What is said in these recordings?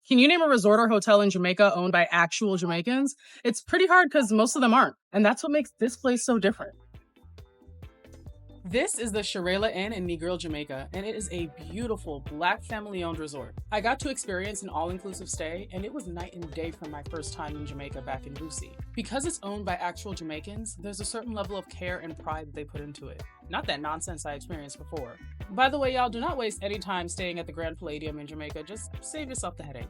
Can you name a resort or hotel in Jamaica owned by actual Jamaicans? It's pretty hard because most of them aren't. And that's what makes this place so different. This is the Charela Inn in Negril, Jamaica, and it is a beautiful Black family-owned resort. I got to experience an all-inclusive stay, and it was night and day from my first time in Jamaica back in Lucy. Because it's owned by actual Jamaicans, there's a certain level of care and pride they put into it. Not that nonsense I experienced before. By the way, y'all, do not waste any time staying at the Grand Palladium in Jamaica. Just save yourself the headache.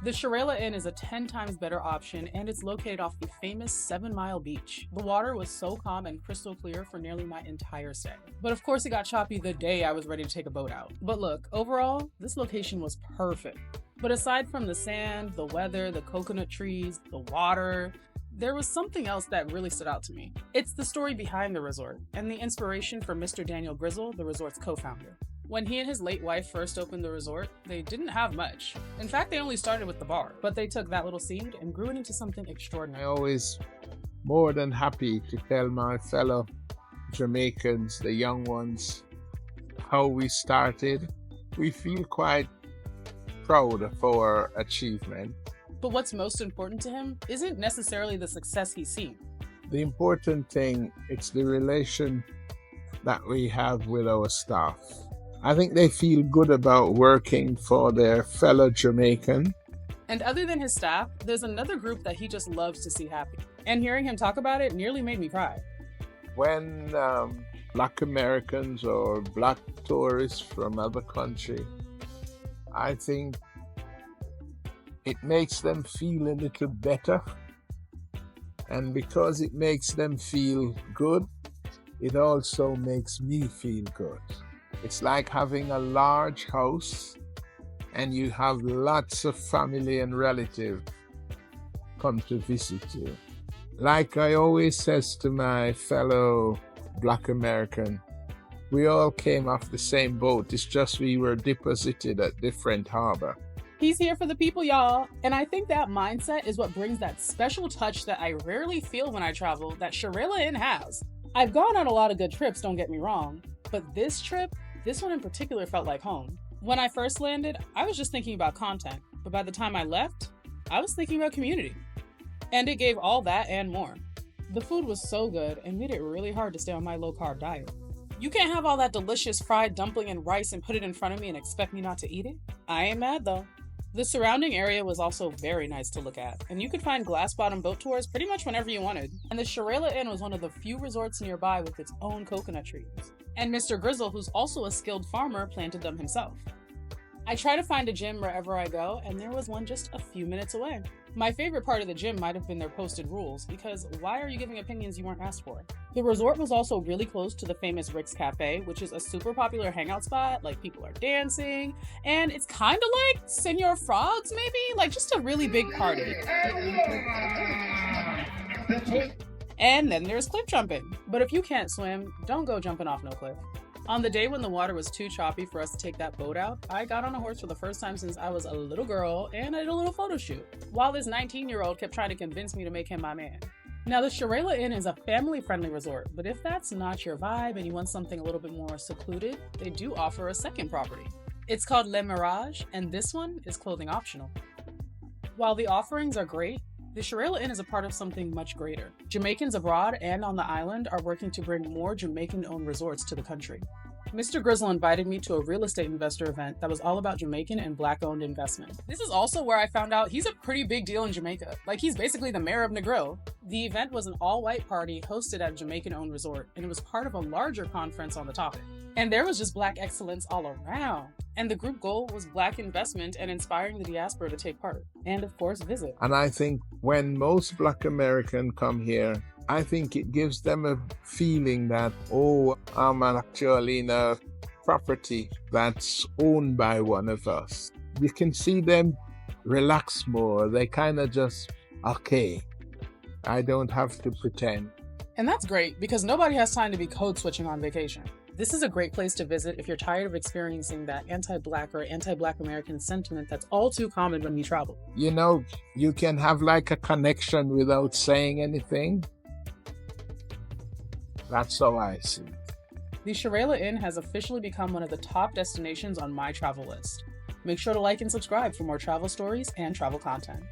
The Charela Inn is a 10 times better option, and it's located off the famous 7 Mile beach. The water was so calm and crystal clear for nearly my entire stay. But of course it got choppy the day I was ready to take a boat out. But look, overall, this location was perfect. But aside from the sand, the weather, the coconut trees, the water, there was something else that really stood out to me. It's the story behind the resort, and the inspiration for Mr. Daniel Grizzle, the resort's co-founder. When he and his late wife first opened the resort, they didn't have much. In fact, they only started with the bar, but they took that little seed and grew it into something extraordinary. I always more than happy to tell my fellow Jamaicans, the young ones, how we started. We feel quite proud of our achievement. But what's most important to him isn't necessarily the success he's seen. The important thing, it's the relation that we have with our staff. I think they feel good about working for their fellow Jamaican. And other than his staff, there's another group that he just loves to see happy. And hearing him talk about it nearly made me cry. When Black Americans or Black tourists from other country, I think it makes them feel a little better. And because it makes them feel good, it also makes me feel good. It's like having a large house and you have lots of family and relatives come to visit you. Like I always says to my fellow Black American, we all came off the same boat. It's just we were deposited at different harbor. He's here for the people, y'all. And I think that mindset is what brings that special touch that I rarely feel when I travel that Charela Inn has. I've gone on a lot of good trips, don't get me wrong, but this one in particular felt like home. When I first landed, I was just thinking about content, but by the time I left, I was thinking about community. And it gave all that and more. The food was so good and made it really hard to stay on my low-carb diet. You can't have all that delicious fried dumpling and rice and put it in front of me and expect me not to eat it. I ain't mad though. The surrounding area was also very nice to look at, and you could find glass-bottom boat tours pretty much whenever you wanted. And the Charela Inn was one of the few resorts nearby with its own coconut trees. And Mr. Grizzle, who's also a skilled farmer, planted them himself. I try to find a gym wherever I go, and there was one just a few minutes away. My favorite part of the gym might have been their posted rules, because why are you giving opinions you weren't asked for? The resort was also really close to the famous Rick's Cafe, which is a super popular hangout spot, like people are dancing, and it's kind of like Senor Frogs maybe? Like just a really big party. And then there's cliff jumping. But if you can't swim, don't go jumping off no cliff. On the day when the water was too choppy for us to take that boat out, I got on a horse for the first time since I was a little girl and I did a little photo shoot, while this 19-year-old kept trying to convince me to make him my man. Now, the Charela Inn is a family-friendly resort, but if that's not your vibe and you want something a little bit more secluded, they do offer a second property. It's called Le Mirage, and this one is clothing optional. While the offerings are great, the Charela Inn is a part of something much greater. Jamaicans abroad and on the island are working to bring more Jamaican-owned resorts to the country. Mr. Grizzle invited me to a real estate investor event that was all about Jamaican and Black-owned investment. This is also where I found out he's a pretty big deal in Jamaica. Like, he's basically the mayor of Negril. The event was an all-white party hosted at a Jamaican-owned resort, and it was part of a larger conference on the topic. And there was just Black excellence all around. And the group goal was Black investment and inspiring the diaspora to take part. And of course, visit. And I think when most Black Americans come here, I think it gives them a feeling that, oh, I'm actually in a property that's owned by one of us. You can see them relax more. They kind of just, okay, I don't have to pretend. And that's great because nobody has time to be code switching on vacation. This is a great place to visit if you're tired of experiencing that anti-Black or anti-Black American sentiment that's all too common when you travel. You know, you can have like a connection without saying anything. That's how I see it. The Charela Inn has officially become one of the top destinations on my travel list. Make sure to like and subscribe for more travel stories and travel content.